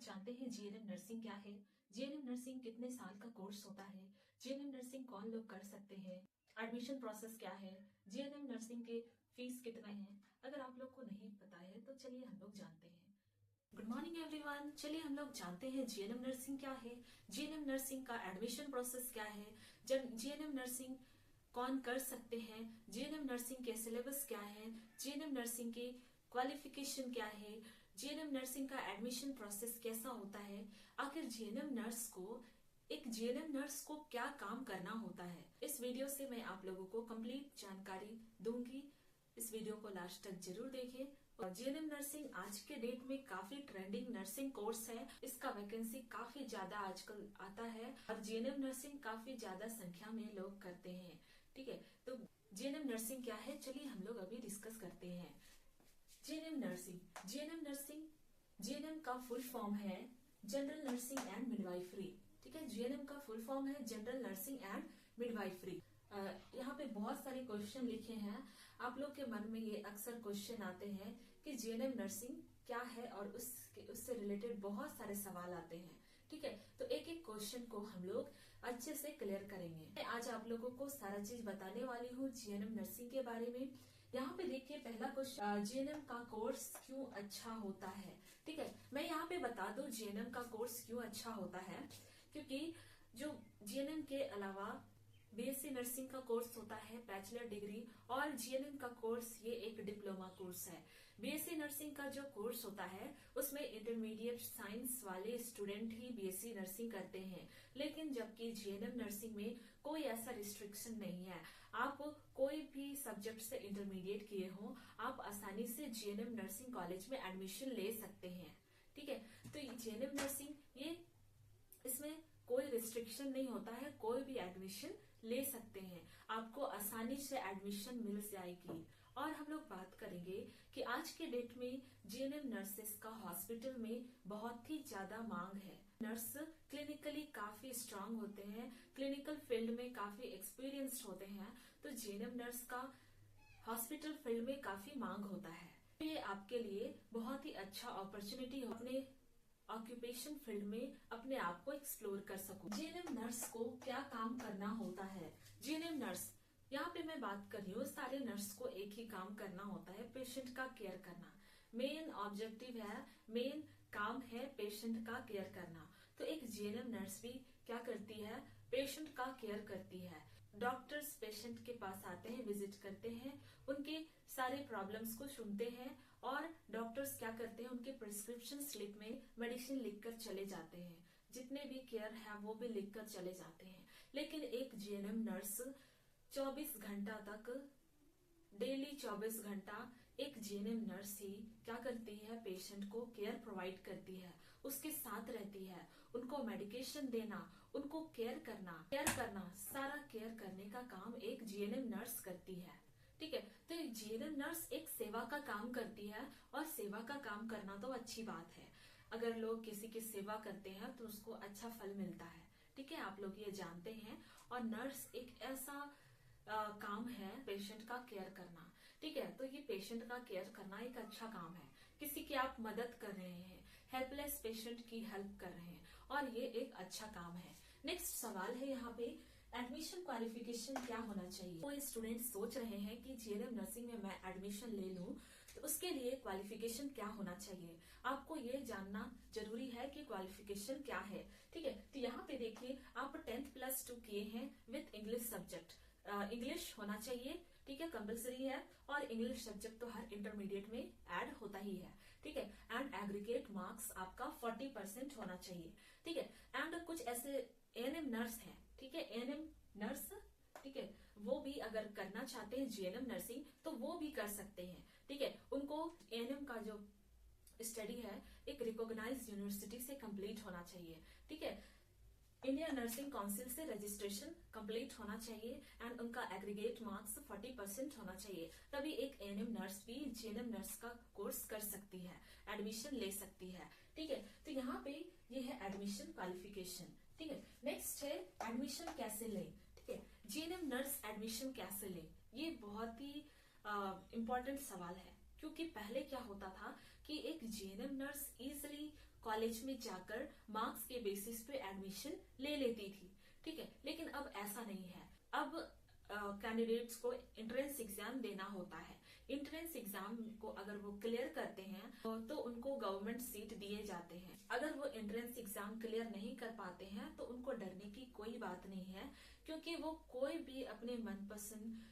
जानते हैं GNM nursing क्या है। जीएनएम नर्सिंग कितने साल का कोर्स होता है। जीएनएम नर्सिंग कौन लोग कर सकते हैं। एडमिशन प्रोसेस क्या है। जीएनएम नर्सिंग के फीस कितने हैं। अगर आप लोग को नहीं पता है तो चलिए हम लोग जानते हैं। Good morning everyone. चलिए हम लोग जानते हैं जीएनएम नर्सिंग क्या है, जीएनएम नर्सिंग का एडमिशन प्रोसेस क्या है, जीएनएम नर्सिंग कौन कर सकते हैं, जीएनएम नर्सिंग के सिलेबस क्या है, जीएनएम नर्सिंग की क्वालिफिकेशन क्या है, जीएनएम नर्सिंग का एडमिशन प्रोसेस कैसा होता है, आखिर जीएनएम नर्स को क्या काम करना होता है। इस वीडियो से मैं आप लोगों को कंप्लीट जानकारी दूंगी। इस वीडियो को लास्ट तक जरूर देखें। और जीएनएम नर्सिंग आज के डेट में काफी ट्रेंडिंग नर्सिंग कोर्स है। इसका वैकेंसी काफी ज्यादा आजकल आता है और जीएनएम नर्सिंग काफी ज्यादा संख्या में लोग करते हैं। ठीक है, तो जीएनएम नर्सिंग क्या है, चलिए हम लोग अभी डिस्कस करते हैं। जीएनएम का फुल फॉर्म है जनरल नर्सिंग एंड मिडवाइफरी। ठीक है, जीएनएम का फुल फॉर्म है जनरल नर्सिंग एंड मिडवाइफरी। यहाँ पे बहुत सारे क्वेश्चन लिखे हैं। आप लोग के मन में ये अक्सर क्वेश्चन आते हैं कि जीएनएम नर्सिंग क्या है और उससे रिलेटेड बहुत सारे सवाल आते हैं। ठीक है, तो एक एक क्वेश्चन को हम लोग अच्छे से क्लियर करेंगे। मैं आज आप लोगों को सारा चीज बताने वाली हूँ जीएनएम नर्सिंग के बारे में। यहाँ पे देखिए पहला क्वेश्चन, जीएनएम का कोर्स क्यों अच्छा होता है। ठीक है, मैं यहाँ पे बता दूं जीएनएम का कोर्स क्यों अच्छा होता है, क्योंकि जो जीएनएम के अलावा बीएससी नर्सिंग का कोर्स होता है बैचलर डिग्री, और जीएनएम का कोर्स ये एक डिप्लोमा कोर्स है। बीएससी नर्सिंग का जो कोर्स होता है उसमें इंटरमीडिएट साइंस वाले स्टूडेंट ही बीएससी नर्सिंग करते हैं, लेकिन जबकि जीएनएम नर्सिंग में कोई ऐसा रिस्ट्रिक्शन नहीं है। आप कोई भी सब्जेक्ट से इंटरमीडिएट किए हो, आप आसानी से जीएनएम नर्सिंग कॉलेज में एडमिशन ले सकते हैं। ठीक है, तो जीएनएम नर्सिंग ये इसमें कोई रिस्ट्रिक्शन नहीं होता है, कोई भी एडमिशन ले सकते हैं, आपको आसानी से एडमिशन मिल जाएगी। और हम लोग बात करेंगे कि आज के डेट में जीएनएम नर्सेस का हॉस्पिटल में बहुत ही ज्यादा मांग है। नर्स क्लिनिकली काफी स्ट्रांग होते हैं, क्लिनिकल फील्ड में काफी एक्सपीरियंस्ड होते हैं, तो जीएनएम नर्स का हॉस्पिटल फील्ड में काफी मांग होता है। ये आपके लिए बहुत ही अच्छा अपॉर्चुनिटी हो, अपने ऑक्यूपेशन फील्ड में अपने आप को एक्सप्लोर कर सको। जीएनएम नर्स को क्या काम करना होता है। जीएनएम नर्स, यहाँ पे मैं बात कर रही हूँ, सारे नर्स को एक ही काम करना होता है, पेशेंट का केयर करना। मेन ऑब्जेक्टिव है, मेन काम है पेशेंट का केयर करना। तो एक जीएनएम नर्स भी क्या करती है, पेशेंट का केयर करती है। डॉक्टर्स पेशेंट के पास आते हैं, विजिट करते हैं, उनके सारे प्रॉब्लम्स को सुनते हैं, और डॉक्टर्स क्या करते हैं, उनके प्रिस्क्रिप्शन स्लिप में मेडिसिन लिखकर चले जाते हैं, जितने भी केयर है वो भी लिखकर चले जाते हैं। लेकिन एक जीएनएम नर्स 24 घंटा तक, डेली 24 घंटा एक जीएनएम नर्स ही क्या करती है, पेशेंट को केयर प्रोवाइड करती है, उसके साथ रहती है, उनको मेडिकेशन देना, उनको केयर करना, सारा केयर करने का काम एक जीएनएम नर्स करती है। ठीक है, तो एक जीएनएम नर्स एक सेवा का काम करती है, और सेवा का काम करना तो अच्छी बात है। अगर लोग किसी की सेवा करते हैं तो उसको अच्छा फल मिलता है। ठीक है, आप लोग ये जानते हैं। और नर्स एक ऐसा काम है पेशेंट का केयर करना। ठीक है, तो ये पेशेंट का केयर करना एक अच्छा काम है। किसी की आप मदद कर रहे हैं, हेल्पलेस पेशेंट की हेल्प कर रहे हैं, और ये एक अच्छा काम है। नेक्स्ट सवाल है यहाँ पे, एडमिशन क्वालिफिकेशन क्या होना चाहिए। कोई स्टूडेंट सोच रहे हैं कि जीएनएम नर्सिंग में मैं एडमिशन ले लूं, तो उसके लिए क्वालिफिकेशन क्या होना चाहिए। आपको ये जानना जरूरी है कि क्वालिफिकेशन क्या है। ठीक है, तो यहाँ पे देखिए, आप 10+2 किए हैं विथ इंग्लिश सब्जेक्ट। इंग्लिश होना चाहिए, ठीक है, कंपलसरी है, और इंग्लिश सब्जेक्ट तो हर इंटरमीडिएट में ऐड होता ही है। ठीक है, एंड एग्रीगेट मार्क्स आपका 40% होना चाहिए। ठीक है, एंड कुछ ऐसे एएनएम नर्स हैं, ठीक है, एएनएम नर्स, ठीक है, वो भी अगर करना चाहते हैं जीएनएम नर्सिंग तो वो भी कर सकते हैं। ठीक है, उनको एएनएम का जो स्टडी है एक रिकॉग्नाइज्ड यूनिवर्सिटी से कंप्लीट होना चाहिए। ठीक है, इंडिया नर्सिंग काउंसिल से रजिस्ट्रेशन कंप्लीट होना चाहिए, एंड उनका एग्रीगेट मार्क्स 40% होना चाहिए, तभी एक एएनएम नर्स भी जीएनएम नर्स का कोर्स कर सकती है, एडमिशन ले सकती है। ठीक है, तो यहाँ पे ये है एडमिशन क्वालिफिकेशन। ठीक है, नेक्स्ट है एडमिशन कैसे लें। ठीक है, जीएनएम नर्स एडमिशन कैसे लें, ये बहुत ही इम्पोर्टेंट सवाल है। क्योंकि पहले क्या होता था कि एक जीएनएम नर्स इजिली कॉलेज में जाकर मार्क्स के बेसिस पे एडमिशन ले लेती थी, ठीक है। लेकिन अब ऐसा नहीं है। अब कैंडिडेट्स को एंट्रेंस एग्जाम देना होता है। एंट्रेंस एग्जाम को अगर वो क्लियर करते हैं तो उनको गवर्नमेंट सीट दिए जाते हैं। अगर वो एंट्रेंस एग्जाम क्लियर नहीं कर पाते हैं तो उनको डरने की कोई बात नहीं है, क्योंकि वो कोई भी अपने मनपसंद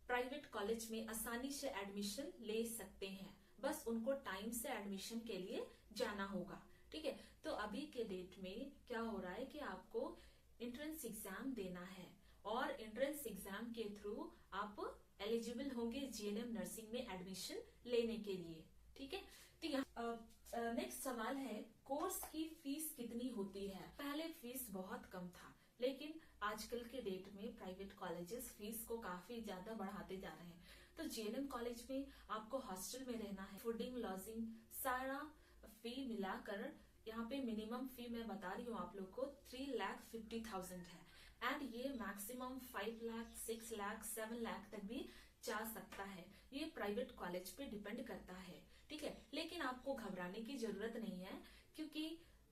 प्राइवेट कॉलेज में आसानी से एडमिशन ले सकते हैं। बस उनको टाइम से एडमिशन के लिए जाना होगा, ठीक है। तो अभी के डेट में क्या हो रहा है कि आपको एंट्रेंस एग्जाम देना है और एंट्रेंस एग्जाम के थ्रू आप एलिजिबल होंगे जीएनएम नर्सिंग में एडमिशन लेने के लिए, ठीक है। तो यहाँ नेक्स्ट सवाल है, कोर्स की फीस कितनी होती है? पहले फीस बहुत कम था, लेकिन आजकल के डेट में प्राइवेट कॉलेजेस फीस को काफी ज्यादा बढ़ाते जा रहे हैं। तो जीएनएम कॉलेज में आपको हॉस्टल में रहना है, फूडिंग लॉजिंग सारा फी मिलाकर यहाँ पे मिनिमम फी मैं बता रही हूँ आप लोग को 3,50,000 है, एंड ये मैक्सिमम 5 लाख 6 लाख 7 लाख तक भी जा सकता है। ये प्राइवेट कॉलेज पे डिपेंड करता है, ठीक है। लेकिन आपको घबराने की जरूरत नहीं है, क्योंकि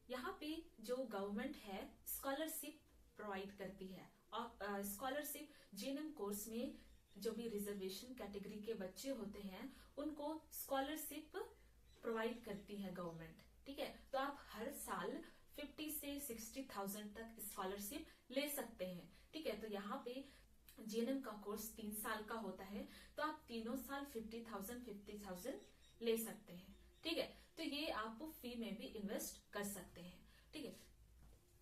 यहाँ पे जो गवर्नमेंट है स्कॉलरशिप प्रोवाइड करती है। और स्कॉलरशिप जीएनएम कोर्स में जो भी रिजर्वेशन कैटेगरी के बच्चे होते हैं उनको स्कॉलरशिप प्रोवाइड करती है गवर्नमेंट, ठीक है। तो आप हर साल 50 से 60,000 तक स्कॉलरशिप ले सकते हैं, ठीक है। तो यहाँ पे जीएनएम का कोर्स 3 साल का होता है, तो आप तीनों साल 50,000 ले सकते हैं, ठीक है। तो ये आप फी में भी इन्वेस्ट कर सकते हैं, ठीक है।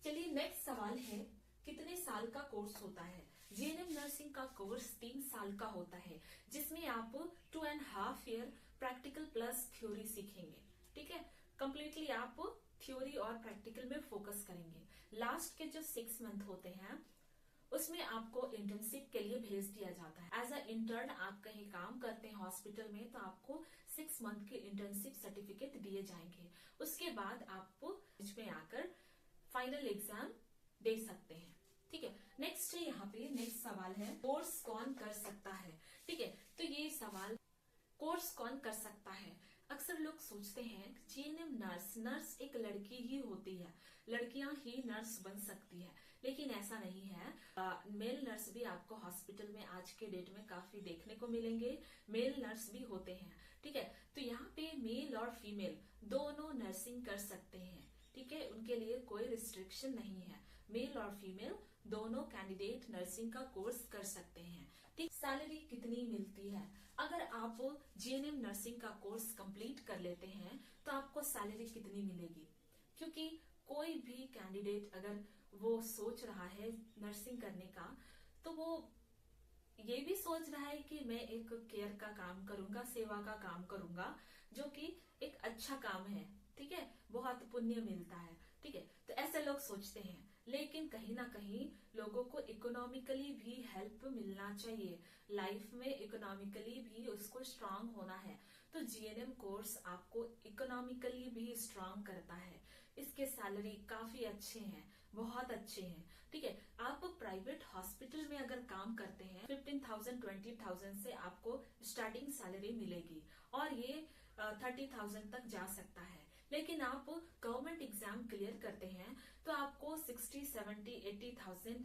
चलिए नेक्स्ट सवाल है, कितने साल का कोर्स होता है? जीएनएम नर्सिंग का कोर्स 3 साल का होता है, जिसमें आप 2.5 ईयर प्रैक्टिकल प्लस थ्योरी सीखेंगे, ठीक है। कंप्लीटली आप थ्योरी और प्रैक्टिकल में फोकस करेंगे। लास्ट के जो 6 मंथ होते हैं उसमें आपको इंटर्नशिप के लिए भेज दिया जाता है। एज अ इंटर्न आप कहीं काम करते हैं हॉस्पिटल में, तो आपको 6 मंथ के इंटर्नशिप सर्टिफिकेट दिए जाएंगे। उसके बाद आप इसमें आकर फाइनल एग्जाम दे सकते हैं, ठीक है। नेक्स्ट है यहाँ पे नेक्स्ट सवाल है, कोर्स कौन कर सकता है? ठीक है, तो ये सवाल कोर्स कौन कर सकता है, अक्सर लोग सोचते हैं जीएनएम नर्स एक लड़की ही होती है, लड़कियां ही नर्स बन सकती है, लेकिन ऐसा नहीं है। मेल नर्स भी आपको हॉस्पिटल में आज के डेट में काफी देखने को मिलेंगे, मेल नर्स भी होते हैं, ठीक है। तो यहाँ पे मेल और फीमेल दोनों नर्सिंग कर सकते हैं, ठीक है। उनके लिए कोई रिस्ट्रिक्शन नहीं है, मेल और फीमेल दोनों कैंडिडेट नर्सिंग का कोर्स कर सकते हैं, ठीक। सैलरी कितनी मिलती है? अगर आप जीएनएम नर्सिंग का कोर्स कंप्लीट कर लेते हैं तो आपको सैलरी कितनी मिलेगी? क्योंकि कोई भी कैंडिडेट अगर वो सोच रहा है नर्सिंग करने का, तो वो ये भी सोच रहा है कि मैं एक केयर का काम करूंगा, सेवा का काम करूंगा, जो कि एक अच्छा काम है, ठीक है, बहुत पुण्य मिलता है, ठीक है। तो ऐसे लोग सोचते हैं, लेकिन कहीं ना कहीं लोगों को इकोनॉमिकली भी हेल्प मिलना चाहिए, लाइफ में इकोनॉमिकली भी उसको स्ट्रांग होना है। तो जीएनएम कोर्स आपको इकोनॉमिकली भी स्ट्रांग करता है। इसके सैलरी काफी अच्छे हैं, बहुत अच्छे हैं, ठीक है। आप प्राइवेट हॉस्पिटल में अगर काम करते हैं 15,000 20,000 से आपको स्टार्टिंग सैलरी मिलेगी और ये 30,000 तक जा सकता है। लेकिन आप गवर्नमेंट एग्जाम क्लियर करते हैं तो आपको 60, 70, 80,000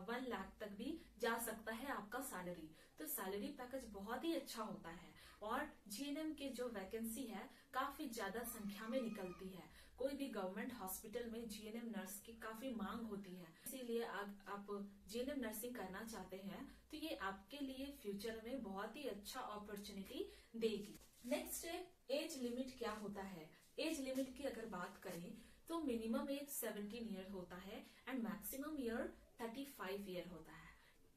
1 लाख तक भी जा सकता है आपका सैलरी। तो सैलरी पैकेज बहुत ही अच्छा होता है और जीएनएम के जो वैकेंसी है काफी ज्यादा संख्या में निकलती है। कोई भी गवर्नमेंट हॉस्पिटल में जीएनएम नर्स की काफी मांग होती है, इसीलिए आप जीएनएम नर्सिंग करना चाहते हैं तो ये आपके लिए फ्यूचर में बहुत ही अच्छा अपॉर्चुनिटी देगी। नेक्स्ट है एज लिमिट क्या होता है? एज लिमिट की अगर बात करें तो मिनिमम एज 17 ईयर होता है एंड मैक्सिमम ईयर 35 ईयर होता है।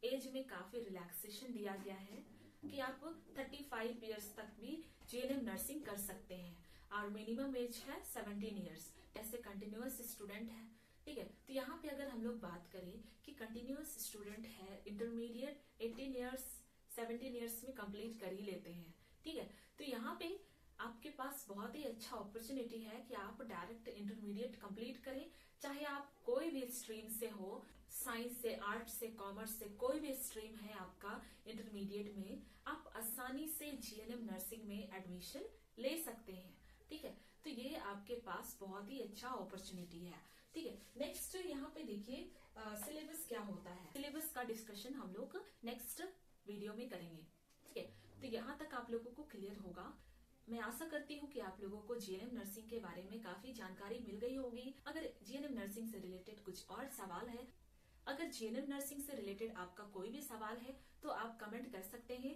एज में काफी रिलैक्सेशन दिया गया है कि आप 35 ईयर्स तक भी जीएनएम नर्सिंग कर सकते हैं और मिनिमम एज है 17 ईयर्स। ऐसे कंटिन्यूअस स्टूडेंट है, ठीक है। तो यहाँ पे अगर हम लोग बात करें कि कंटिन्यूअस स्टूडेंट है, इंटरमीडिएट 18 ईयर्स 17 ईयर्स में कंप्लीट कर ही लेते हैं, ठीक है। तो यहाँ पे आपके पास बहुत ही अच्छा अपॉर्चुनिटी है कि आप डायरेक्ट इंटरमीडिएट कंप्लीट करें, चाहे आप कोई भी स्ट्रीम से हो, साइंस से, आर्ट्स से, कॉमर्स से, कोई भी स्ट्रीम है आपका इंटरमीडिएट में, आप आसानी से जीएनएम नर्सिंग में एडमिशन ले सकते हैं, ठीक है। तो ये आपके पास बहुत ही अच्छा अपॉर्चुनिटी है। ठीक है, नेक्स्ट यहाँ पे देखिए सिलेबस क्या होता है। सिलेबस का डिस्कशन हम लोग नेक्स्ट वीडियो में करेंगे। ठीक है, तो यहाँ तक आप लोगों को क्लियर होगा। मैं आशा करती हूँ कि आप लोगों को जीएनएम नर्सिंग के बारे में काफी जानकारी मिल गई होगी। अगर जीएनएम नर्सिंग से रिलेटेड कुछ और सवाल है, अगर जीएनएम नर्सिंग से रिलेटेड आपका कोई भी सवाल है तो आप कमेंट कर सकते हैं।